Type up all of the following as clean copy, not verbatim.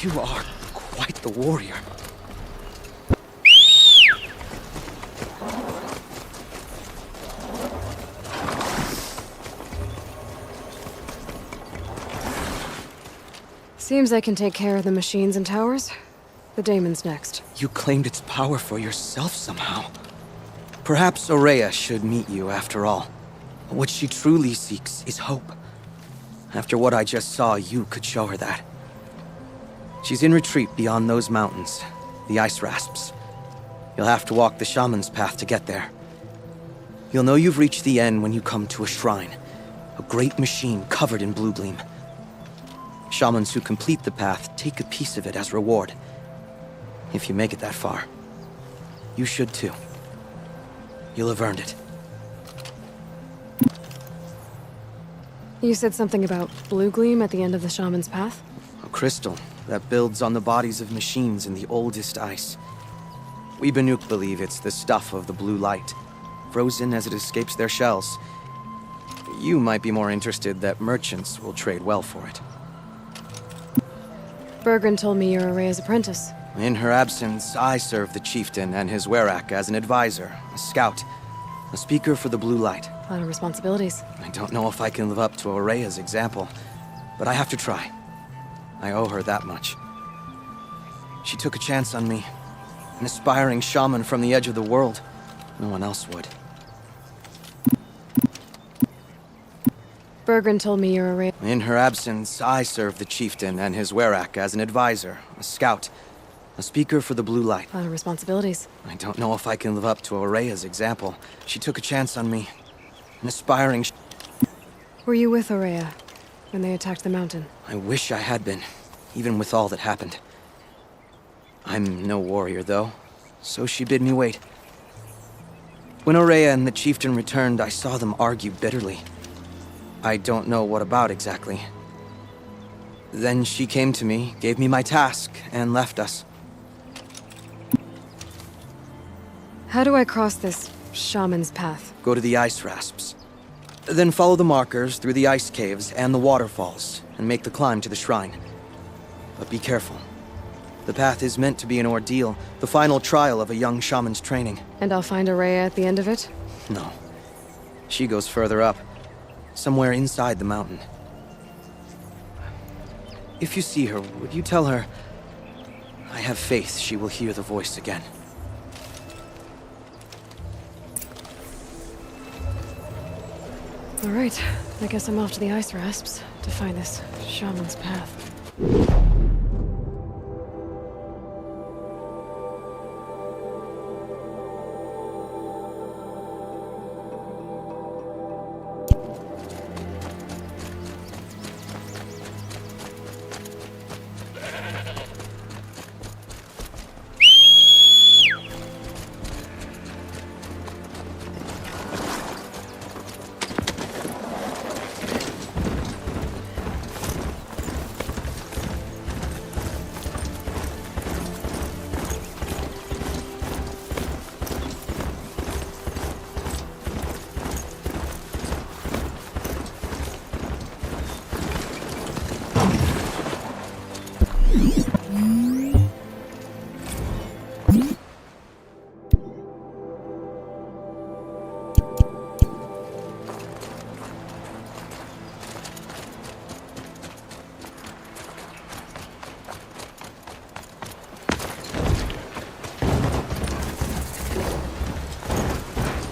You are quite the warrior. Seems I can take care of the machines and towers. The daemon's next. You claimed its power for yourself somehow. Perhaps Ourea should meet you after all. What she truly seeks is hope. After what I just saw, you could show her that. She's in retreat beyond those mountains, the Ice Rasps. You'll have to walk the Shaman's Path to get there. You'll know you've reached the end when you come to a shrine. A great machine covered in blue gleam. Shamans who complete the path take a piece of it as reward. If you make it that far, you should too. You'll have earned it. You said something about blue gleam at the end of the Shaman's Path? A crystal that builds on the bodies of machines in the oldest ice. We Banuk believe it's the stuff of the blue light, frozen as it escapes their shells. You might be more interested that merchants will trade well for it. Bergren told me you're Ourea's apprentice. In her absence, I serve the chieftain and his werak as an advisor, a scout, a speaker for the blue light. A lot of responsibilities. I don't know if I can live up to Ourea's example, but I have to try. I owe her that much. She took a chance on me, an aspiring shaman from the edge of the world. No one else would. Bergren told me you're Ourea. In her absence, I serve the chieftain and his werak as an advisor, a scout, a speaker for the blue light. A lot of responsibilities. I don't know if I can live up to Ourea's example. She took a chance on me, an aspiring Were you with Ourea when they attacked the mountain? I wish I had been, even with all that happened. I'm no warrior, though, so she bid me wait. When Ourea and the chieftain returned, I saw them argue bitterly. I don't know what about exactly. Then she came to me, gave me my task, and left us. How do I cross this Shaman's Path? Go to the Ice Rasps. Then follow the markers through the ice caves and the waterfalls, and make the climb to the shrine. But be careful. The path is meant to be an ordeal, the final trial of a young shaman's training. And I'll find Ourea at the end of it? No. She goes further up, somewhere inside the mountain. If you see her, would you tell her, I have faith she will hear the voice again. All right, I guess I'm off to the Ice Rasps to find this Shaman's Path.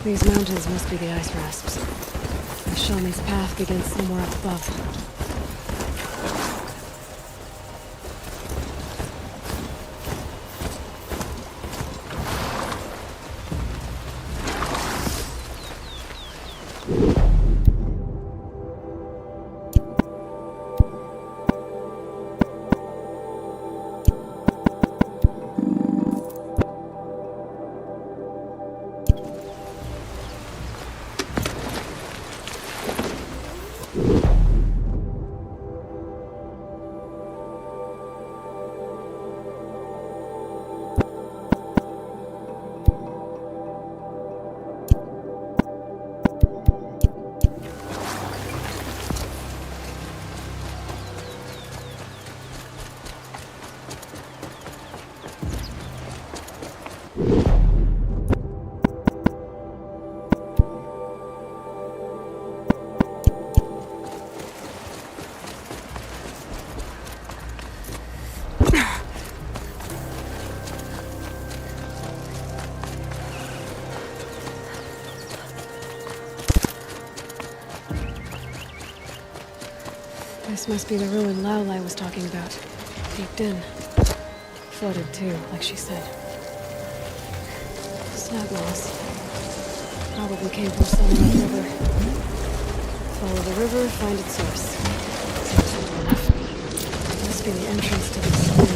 These mountains must be the Ice Rasps. The Shaman's Path begins somewhere up above. This must be the ruin Laolai was talking about. Caved in. Flooded too, like she said. Snag moss. Probably came from somewhere upriver. Follow the river, find its source. Seems simple enough. Must be the entrance to this spring.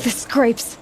The scrapes.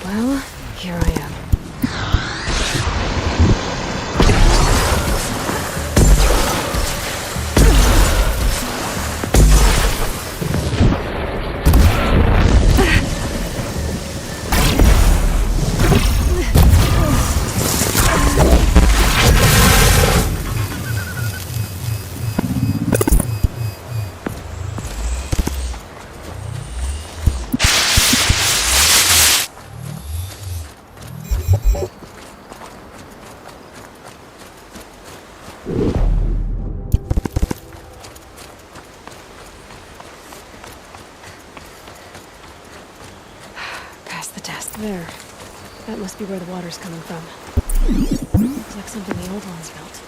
Well, here I am. Passed the test. There. That must be where the water's coming from. Looks like something the old ones built.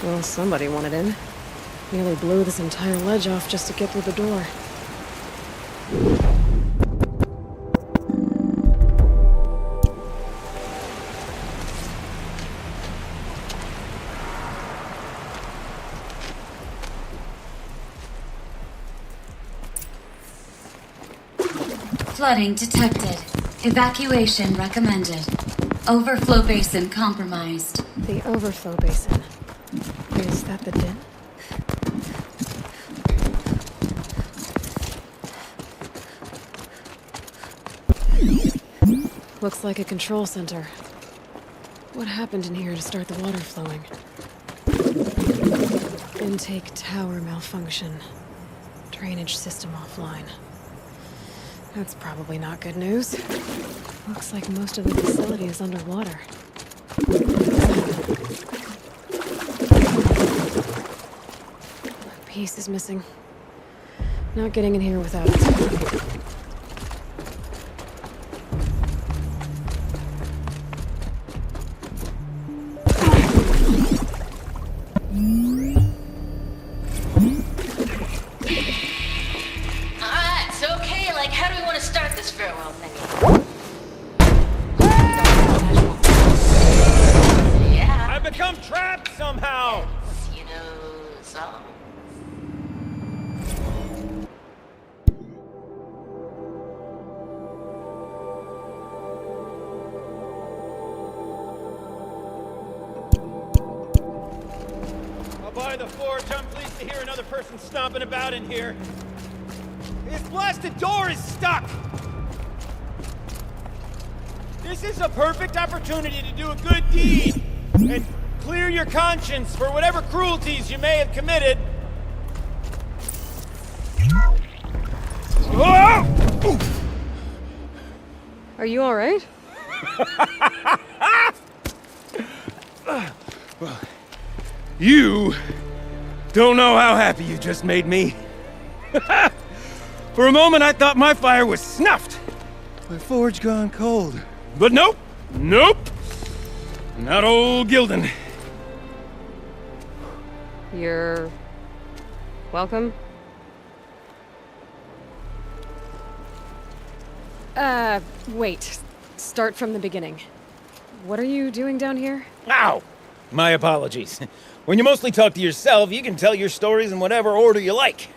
Well, somebody wanted in. Nearly blew this entire ledge off just to get through the door. Flooding detected. Evacuation recommended. Overflow basin compromised. The overflow basin. Is that the den? Looks like a control center. What happened in here to start the water flowing? Intake tower malfunction. Drainage system offline. That's probably not good news. Looks like most of the facility is underwater. A piece is missing. Not getting in here without it. By the forge, I'm pleased to hear another person stomping about in here. This blasted door is stuck! This is a perfect opportunity to do a good deed and clear your conscience for whatever cruelties you may have committed. Are you all right? Well, you don't know how happy you just made me. For a moment, I thought my fire was snuffed. My forge gone cold. But nope, nope. Not old Gildan. You're Welcome. Wait. Start from the beginning. What are you doing down here? Ow! My apologies. When you mostly talk to yourself, you can tell your stories in whatever order you like.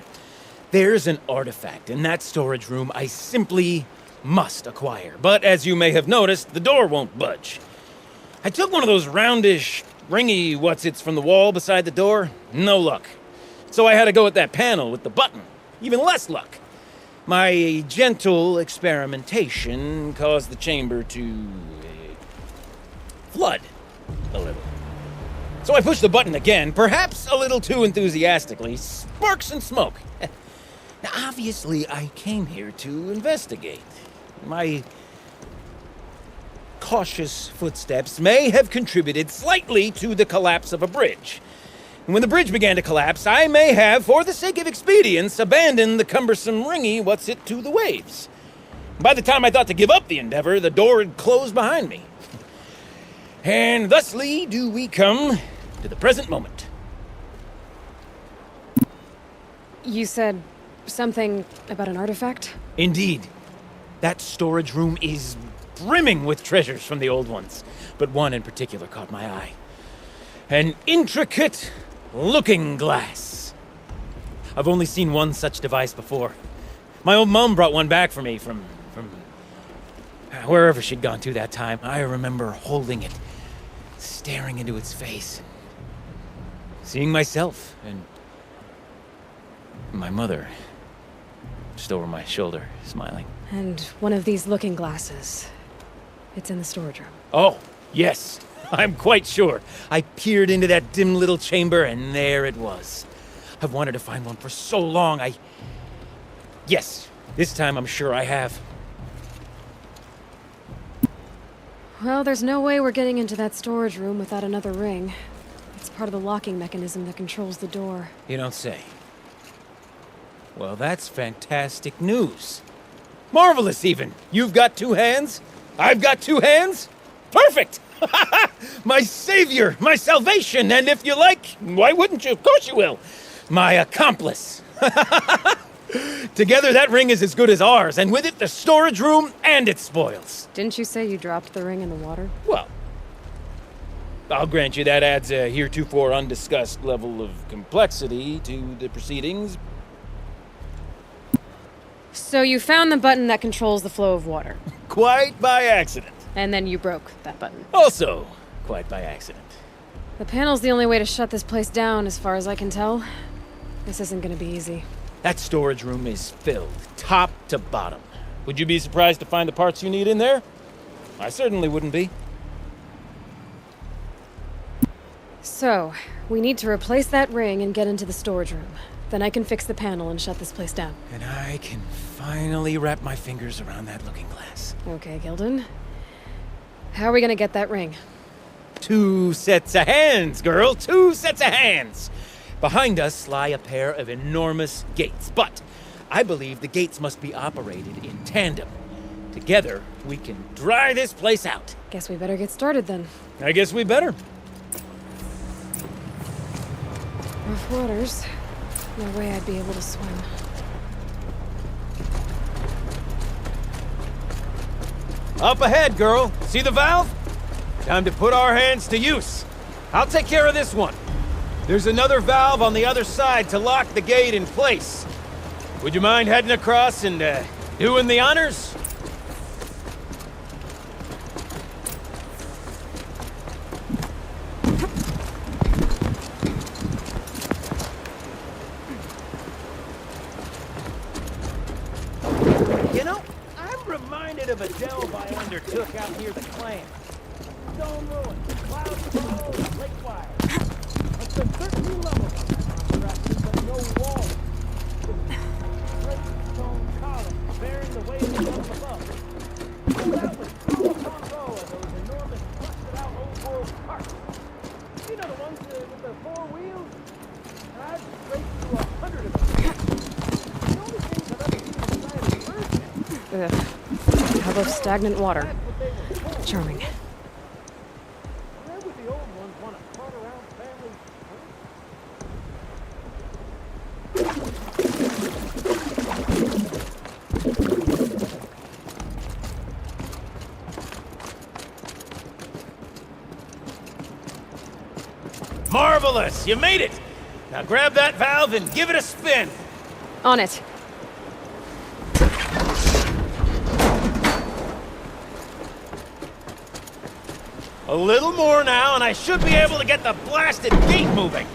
There's an artifact in that storage room I simply must acquire. But as you may have noticed, the door won't budge. I took one of those roundish, ringy what's-its from the wall beside the door. No luck. So I had to go with that panel with the button. Even less luck. My gentle experimentation caused the chamber to flood a little. So I pushed the button again, perhaps a little too enthusiastically. Sparks and smoke. Now, obviously, I came here to investigate. My cautious footsteps may have contributed slightly to the collapse of a bridge. And when the bridge began to collapse, I may have, for the sake of expedience, abandoned the cumbersome ringy what's-it to the waves. By the time I thought to give up the endeavor, the door had closed behind me. And thusly do we come to the present moment. You said something about an artifact? Indeed. That storage room is brimming with treasures from the old ones, but one in particular caught my eye. An intricate looking glass. I've only seen one such device before. My old mum brought one back for me from wherever she'd gone to that time. I remember holding it, staring into its face, seeing myself and my mother just over my shoulder, smiling. And one of these looking glasses. It's in the storage room. Oh, yes. I'm quite sure. I peered into that dim little chamber, and there it was. I've wanted to find one for so long, Yes, this time I'm sure I have. Well, there's no way we're getting into that storage room without another ring. It's part of the locking mechanism that controls the door. You don't say. Well, that's fantastic news. Marvelous, even. You've got two hands. I've got two hands. Perfect! My savior, my salvation, and if you like, why wouldn't you? Of course you will. My accomplice. Together, that ring is as good as ours, and with it, the storage room and its spoils. Didn't you say you dropped the ring in the water? Well, I'll grant you that adds a heretofore undiscussed level of complexity to the proceedings. So you found the button that controls the flow of water. Quite by accident. And then you broke that button. Also, quite by accident. The panel's the only way to shut this place down, as far as I can tell. This isn't gonna be easy. That storage room is filled, top to bottom. Would you be surprised to find the parts you need in there? I certainly wouldn't be. So, we need to replace that ring and get into the storage room. Then I can fix the panel and shut this place down. And I can finally wrap my fingers around that looking glass. Okay, Gildan. How are we gonna get that ring? 2 sets of hands, girl. 2 sets of hands. Behind us lie a pair of enormous gates, but I believe the gates must be operated in tandem. Together, we can dry this place out. Guess we better get started then. I guess we better. Rough waters. No way I'd be able to swim. Up ahead, girl. See the valve? Time to put our hands to use. I'll take care of this one. There's another valve on the other side to lock the gate in place. Would you mind heading across and doing the honors? You know, I'm reminded of a delve I undertook out near the clan. Stone ruins, cloud falls, lake wire. I spent 13 levels on that contract, but no walls. Great stone columns bearing the weight of the up above. That was row upon row of those enormous busted-out old-world carts. You know the ones with the 4 wheels? I've raced through 100 of them. The only things I've ever seen inside of a Ugh. How about stagnant water? Charming. Where would the old ones want to cart around families? Marvelous! You made it! Now grab that valve and give it a spin. On it. A little more now, and I should be able to get the blasted gate moving.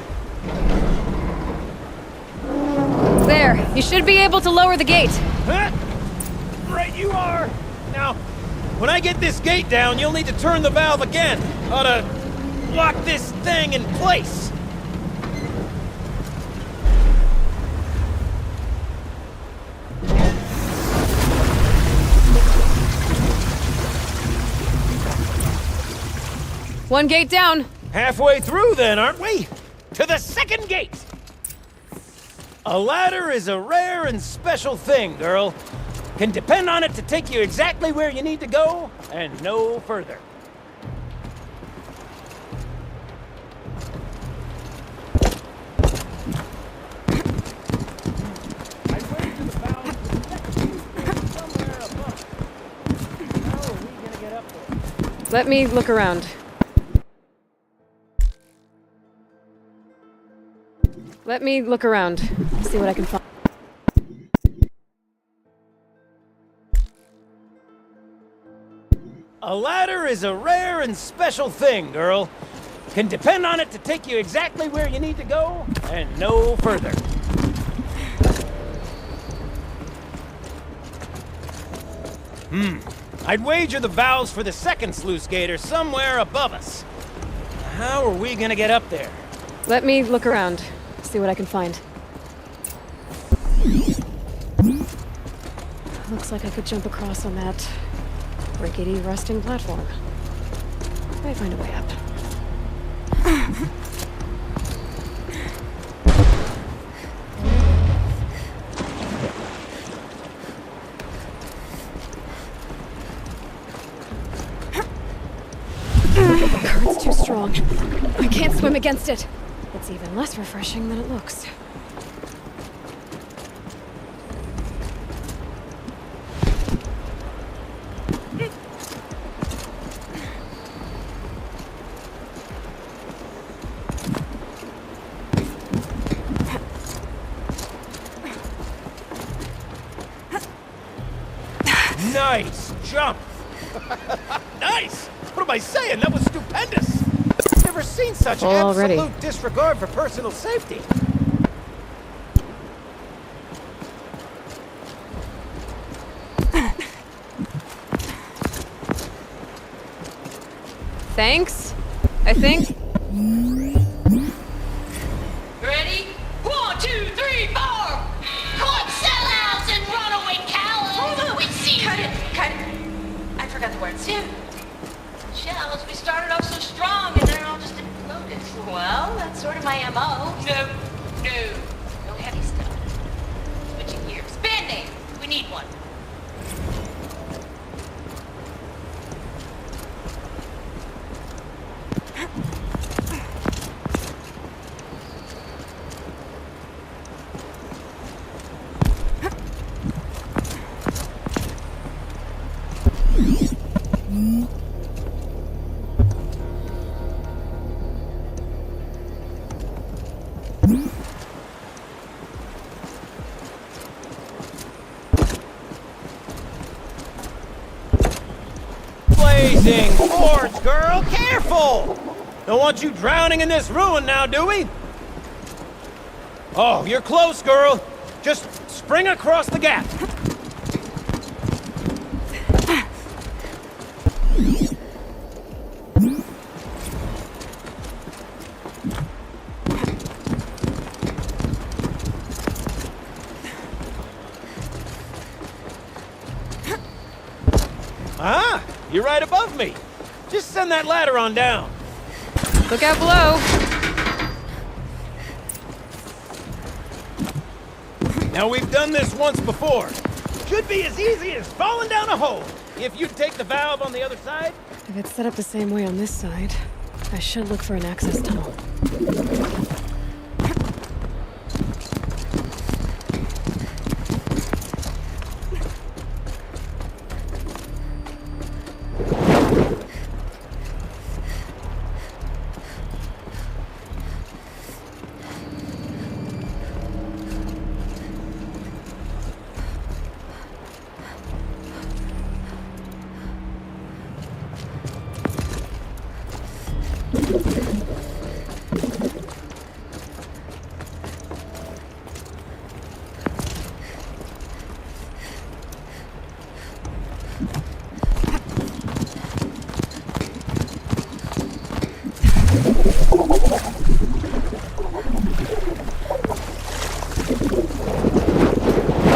There. You should be able to lower the gate. Huh? Right you are. Now, when I get this gate down, you'll need to turn the valve again. Ought to lock this thing in place. One gate down. Halfway through then, aren't we? To the second gate! A ladder is a rare and special thing, girl. Can depend on it to take you exactly where you need to go, and no further. I went to the valve to the second gate somewhere above. How are we gonna get up there? Let me look around. Let me look around. See what I can find. A ladder is a rare and special thing, girl. Can depend on it to take you exactly where you need to go, and no further. I'd wager the valves for the second sluice gate are somewhere above us. How are we gonna get up there? Let me look around. See what I can find. Looks like I could jump across on that rickety rusting platform. Might find a way up. The current's too strong. I can't swim against it. It's even less refreshing than it looks. Nice jump! Nice! What am I saying? That was stupendous! Never seen such Full already. absolute disregard for personal safety. Thanks, I think. Ready? 1, 2, 3, 4! Caught sellouts and runaway cowards! We see Cut it! I forgot the word. Soon. Shells, we started off so strong and then it all just exploded. Well, that's sort of my MO. No heavy stuff. Switching gears. Band-aid! We need one. Blazing forge, girl! Careful! Don't want you drowning in this ruin now, do we? Oh, you're close, girl. Just spring across the gap. Ah, you're right above me. Just send that ladder on down. Look out below. Now, we've done this once before. Should be as easy as falling down a hole. If you take the valve on the other side. If it's set up the same way on this side, I should look for an access tunnel.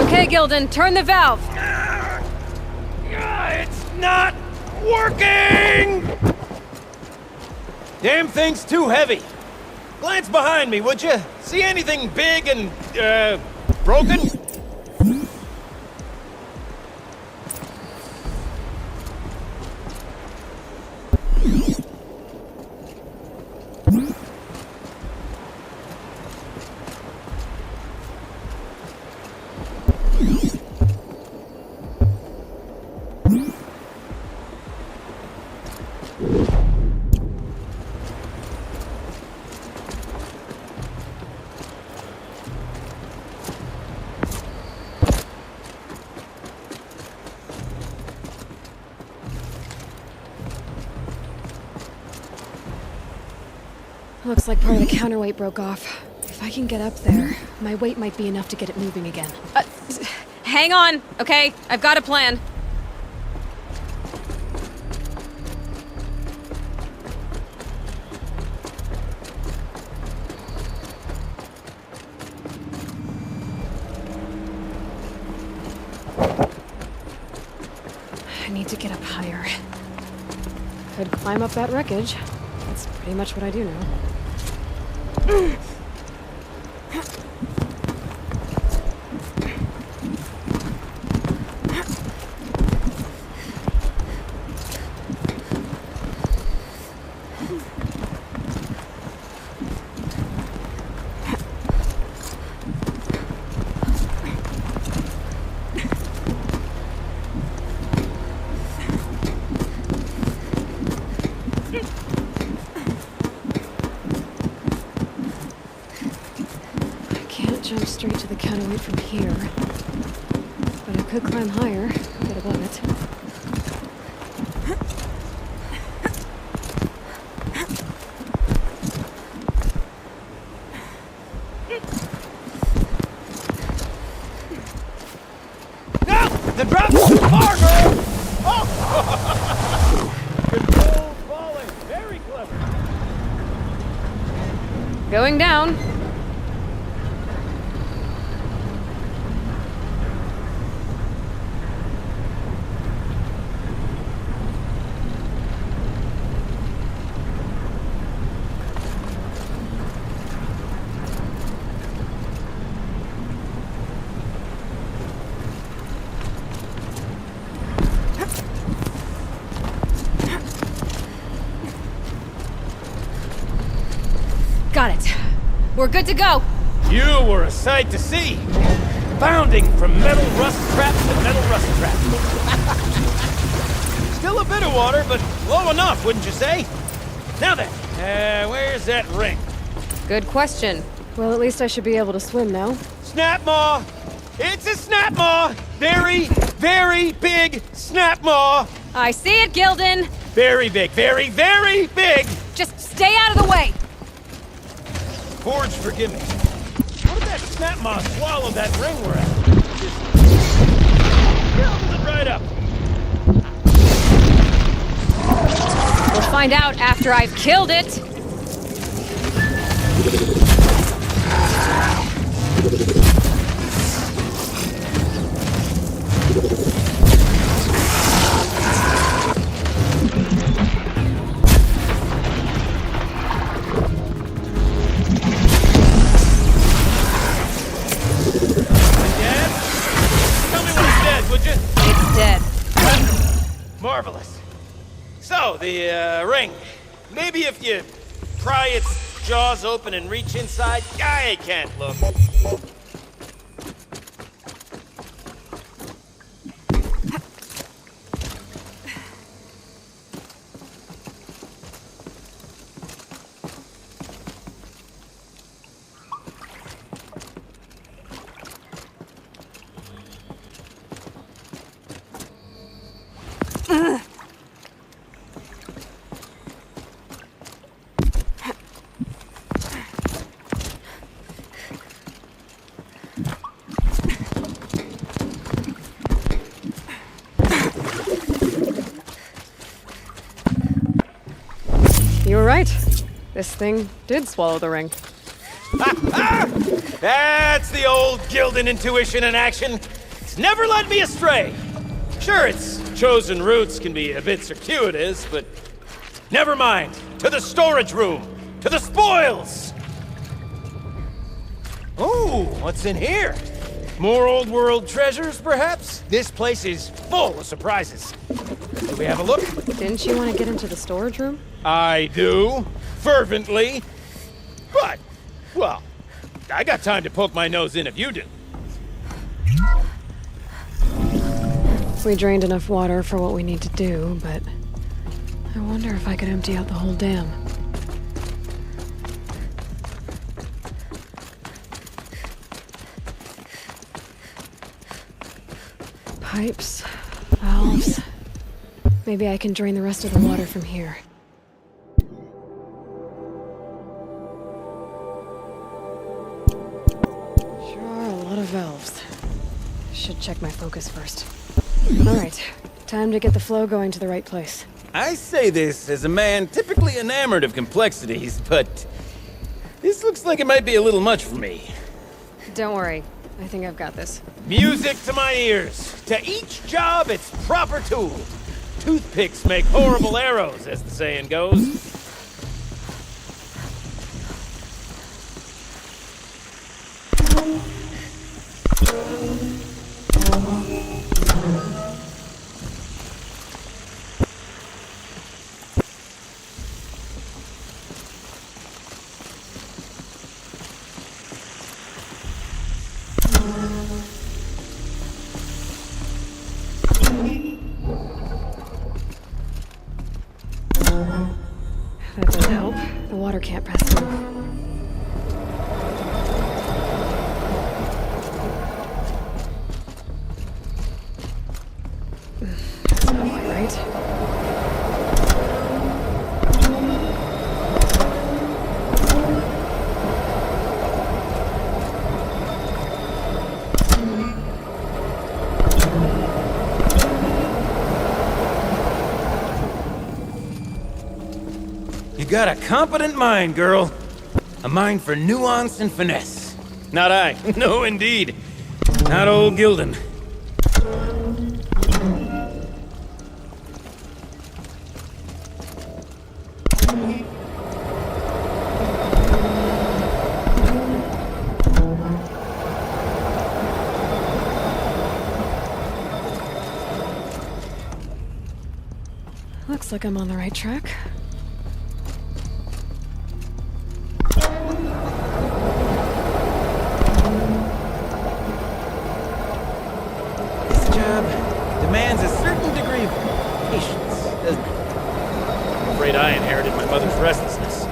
Okay, Gilden, turn the valve. It's not working! Damn thing's too heavy. Glance behind me, would you? See anything big and, broken? Looks like part of the counterweight broke off. If I can get up there, my weight might be enough to get it moving again. Hang on, okay? I've got a plan. I need to get up higher. Could climb up that wreckage. That's pretty much what I do now. Jump straight to the counterweight from here. But I could climb higher, get above it. No! The drop's too far, girl! Oh! Controlled falling. Very clever. Going down. Got it. We're good to go. You were a sight to see. Bounding from metal rust trap to metal rust trap. Still a bit of water, but low enough, wouldn't you say? Now then, where's that ring? Good question. Well, at least I should be able to swim now. Snap maw! It's a snap maw! Very, very big snap maw! I see it, Gilden. Very big, very, very big! Just stay out of the way. Forge, forgive me. How did that snap maw swallow that ring we're at? Just gobbled it right up. We'll find out after I've killed it. Marvelous. So, the, ring. Maybe if you pry its jaws open and reach inside, I can't look. You were right. This thing did swallow the ring. Ah! Ah! That's the old Gildan intuition in action. It's never led me astray. Sure, its chosen routes can be a bit circuitous, but never mind. To the storage room. To the spoils. Ooh, what's in here? More old world treasures, perhaps? This place is full of surprises. Can we have a look? Didn't you want to get into the storage room? I do. Fervently. But, well, I got time to poke my nose in if you do. We drained enough water for what we need to do, but I wonder if I could empty out the whole dam. Pipes, valves. Maybe I can drain the rest of the water from here. Sure are a lot of valves. Should check my focus first. Alright, time to get the flow going to the right place. I say this as a man typically enamored of complexities, but this looks like it might be a little much for me. Don't worry, I think I've got this. Music to my ears. To each job, its proper tool. Toothpicks make horrible arrows, as the saying goes. That doesn't help. The water can't pass through. That's not quite right. You got a competent mind, girl. A mind for nuance and finesse. Not I. No, indeed. Not old Gildan. Looks like I'm on the right track. This job demands a certain degree of patience, doesn't it? I'm afraid I inherited my mother's restlessness.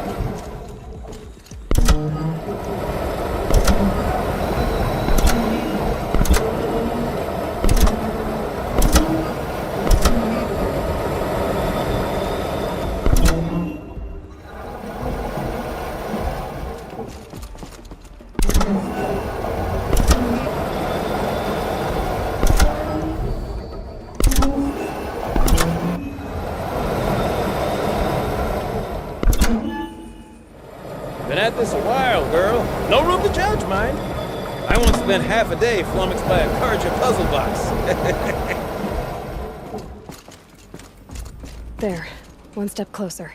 Been at this a while, girl. No room to judge, mind. I once spent half a day flummoxed by a Karja puzzle box. There. One step closer.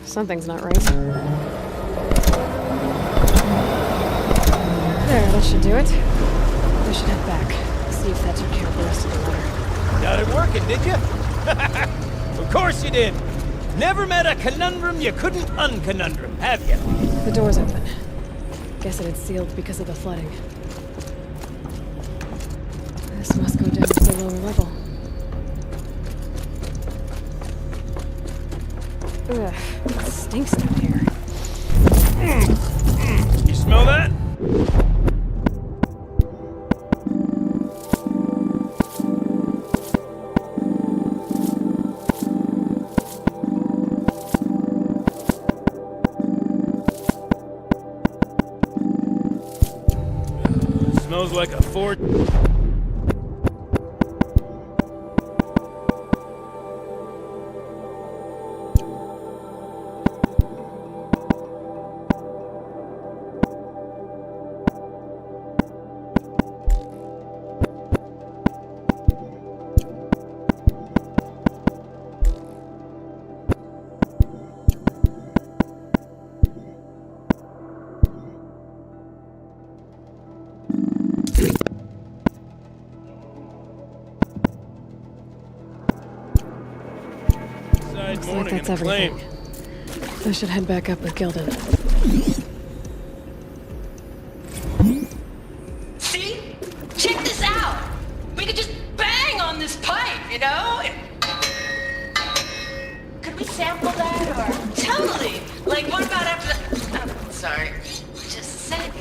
Something's not right. There, that should do it. I should head back. See if that took care of the rest of the water. Got it working, did you? Of course you did. Never met a conundrum you couldn't unconundrum, have you? The door's open. Guess it had sealed because of the flooding. This must go down to the lower level. Ugh, it stinks down here. You smell that? Smells like a fort. Looks like that's everything. I should head back up with Gildan. See? Check this out! We could just bang on this pipe, you know? Could we sample that, or? Totally! Like, what about after the... Oh, sorry. Just a sec.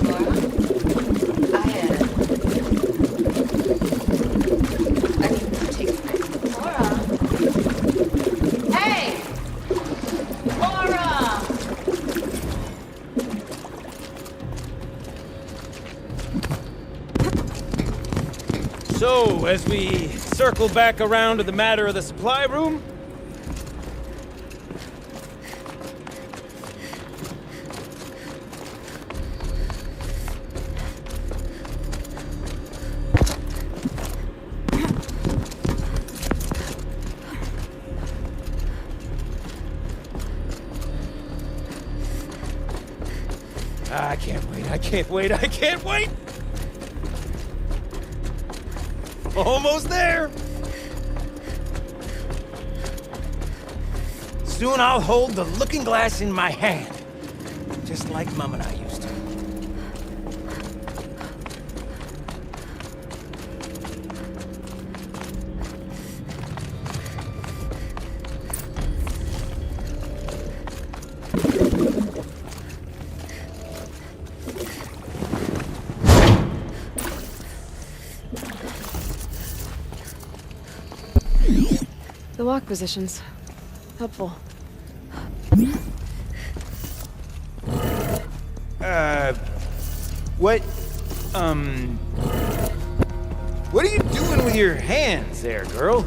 Laura? I need to take a break. Laura? Hey! Laura! So, as we circle back around to the matter of the supply room, I can't wait! Almost there! Soon I'll hold the looking glass in my hand, just like Mom and I used to. The lock positions. Helpful. What are you doing with your hands there, girl?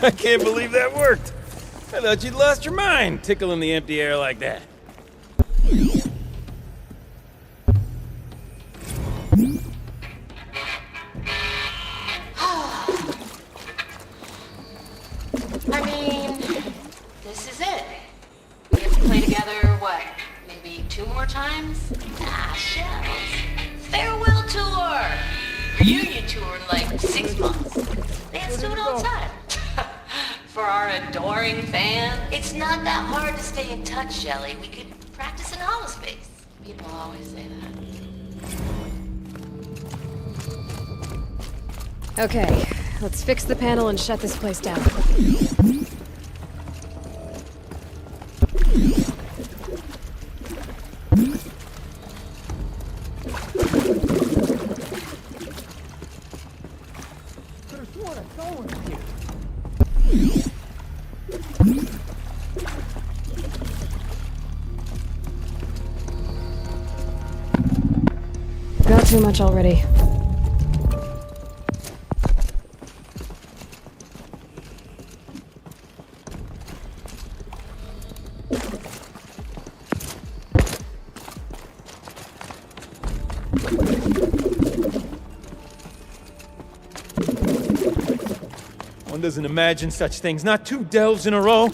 I can't believe that worked. I thought you'd lost your mind, tickling the empty air like that. I mean, this is it. We have to play together, what, maybe 2 more times? Ah, shells. Farewell tour! Reunion tour in like 6 months. Let's do it all the time. For our adoring fan, it's not that hard to stay in touch, Shelley. We could practice in holospace. People always say that. Okay, let's fix the panel and shut this place down. Got too much already. One doesn't imagine such things, not 2 delves in a row.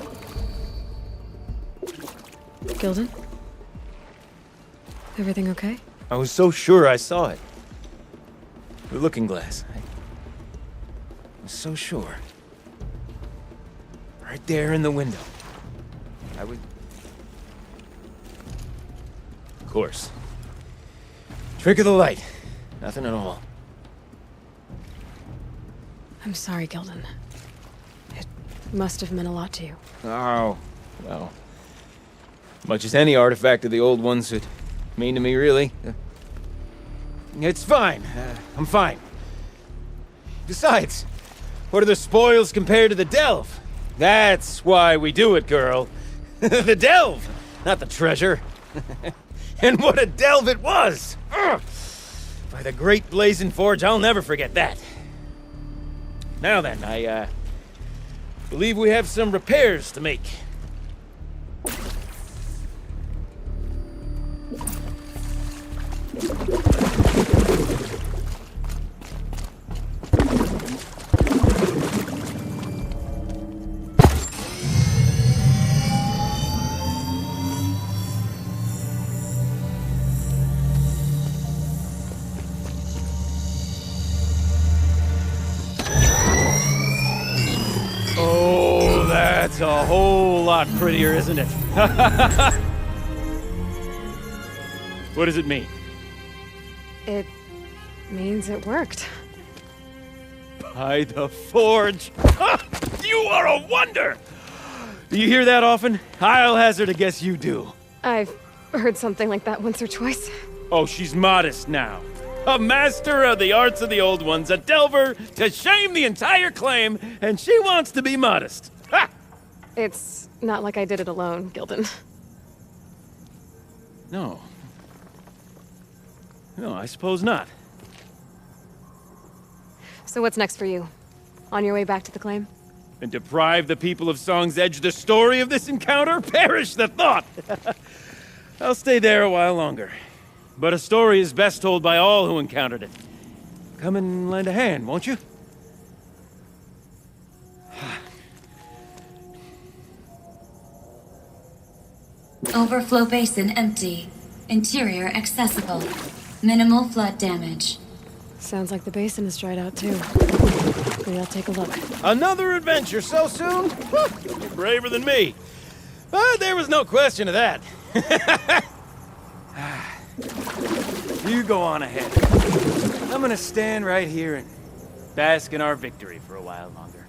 Gildan? Everything okay? I was so sure I saw it. The looking glass. I was so sure. Right there in the window. I would... Of course. Trick of the light. Nothing at all. I'm sorry, Gildan. It must have meant a lot to you. Oh, well. Much as any artifact of the old ones would mean to me, really. It's fine. I'm fine. Besides, what are the spoils compared to the delve? That's why we do it, girl. The delve, not the treasure. And what a delve it was! Ugh. By the great Blazing Forge, I'll never forget that. Now then, I believe we have some repairs to make. Oh, that's a whole lot prettier, isn't it? What does it mean? It means it worked. By the Forge! You are a wonder! Do you hear that often? I'll hazard a guess you do. I've heard something like that once or twice. Oh, she's modest now. A master of the arts of the old ones, a delver to shame the entire claim, and she wants to be modest. Ha! It's not like I did it alone, Gildan. No. No, I suppose not. So what's next for you? On your way back to the claim? And deprive the people of Song's Edge the story of this encounter? Perish the thought! I'll stay there a while longer. But a story is best told by all who encountered it. Come and lend a hand, won't you? Overflow basin empty. Interior accessible. Minimal flood damage. Sounds like the basin is dried out too. Maybe I'll take a look. Another adventure so soon? You're braver than me. But there was no question of that. You go on ahead. I'm gonna stand right here and bask in our victory for a while longer.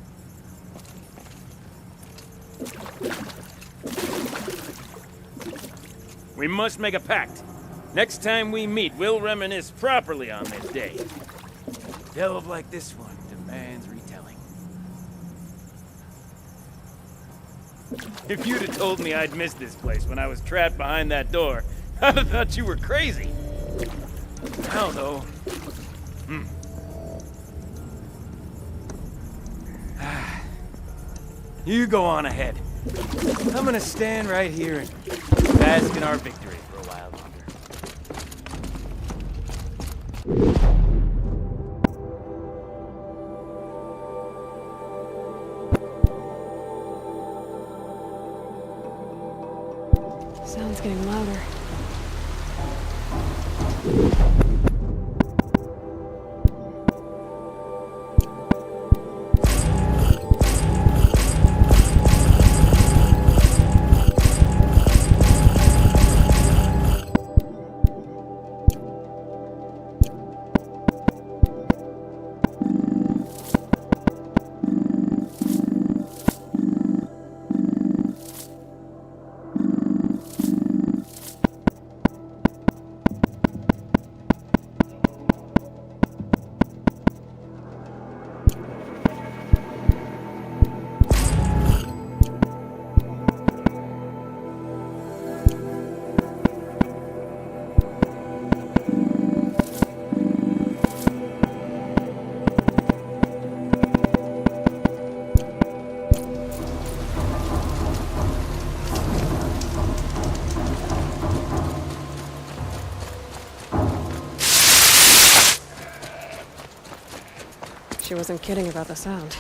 We must make a pact. Next time we meet, we'll reminisce properly on this day. A delve like this one demands retelling. If you'd have told me I'd missed this place when I was trapped behind that door, I'd have thought you were crazy. Now, though... You go on ahead. I'm gonna stand right here and bask in our victory for a while longer. Sound's getting louder. She wasn't kidding about the sound.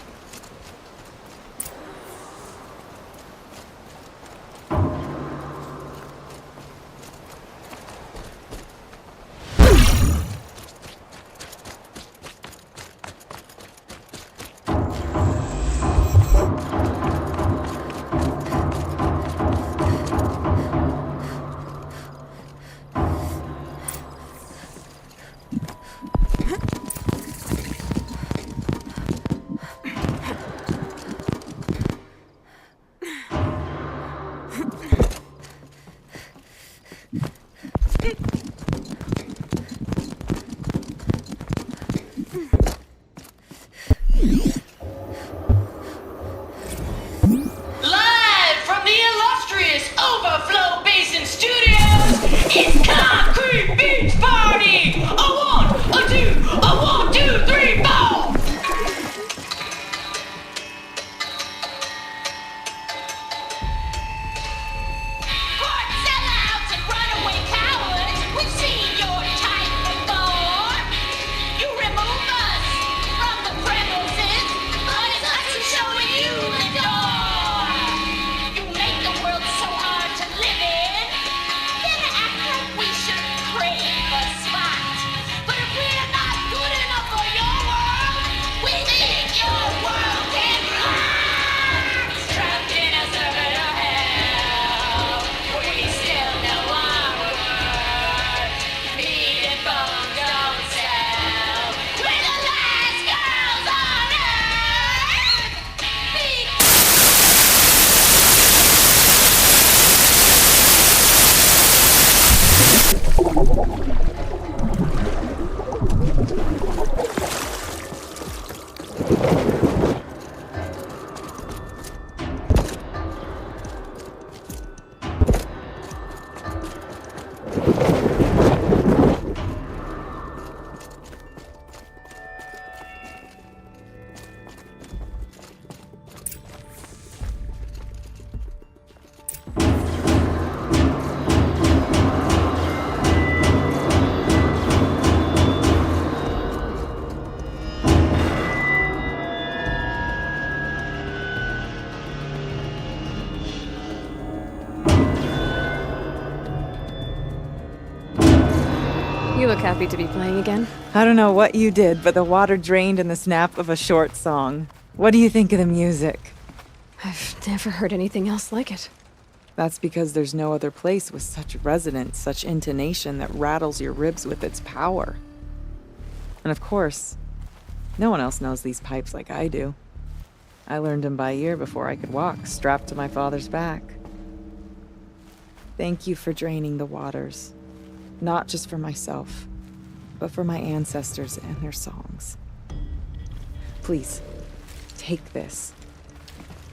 You look happy to be playing again. I don't know what you did, but the water drained in the snap of a short song. What do you think of the music? I've never heard anything else like it. That's because there's no other place with such resonance, such intonation that rattles your ribs with its power. And of course, no one else knows these pipes like I do. I learned them by ear before I could walk, strapped to my father's back. Thank you for draining the waters. Not just for myself, but for my ancestors and their songs. Please, take this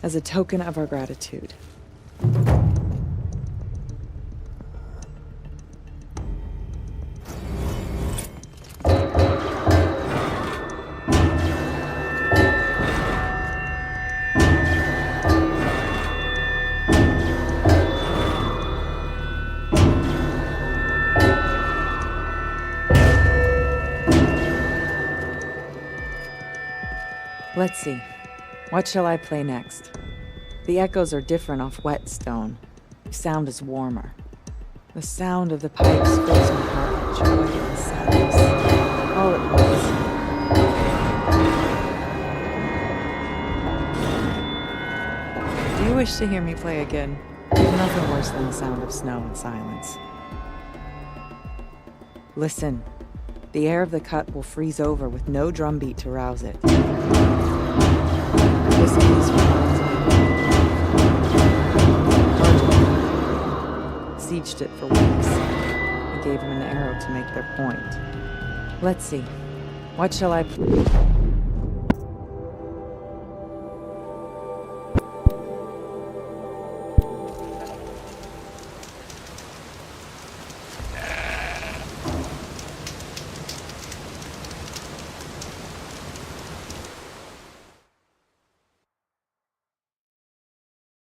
as a token of our gratitude. Let's see. What shall I play next? The echoes are different off whetstone. The sound is warmer. The sound of the pipes fills my heart with joy and sadness. All at once. Do you wish to hear me play again? There's nothing worse than the sound of snow and silence. Listen. The air of the cut will freeze over with no drumbeat to rouse it. This piece reminds me. Arjun sieged it for weeks. I gave him an arrow to make their point. Let's see. What shall I play?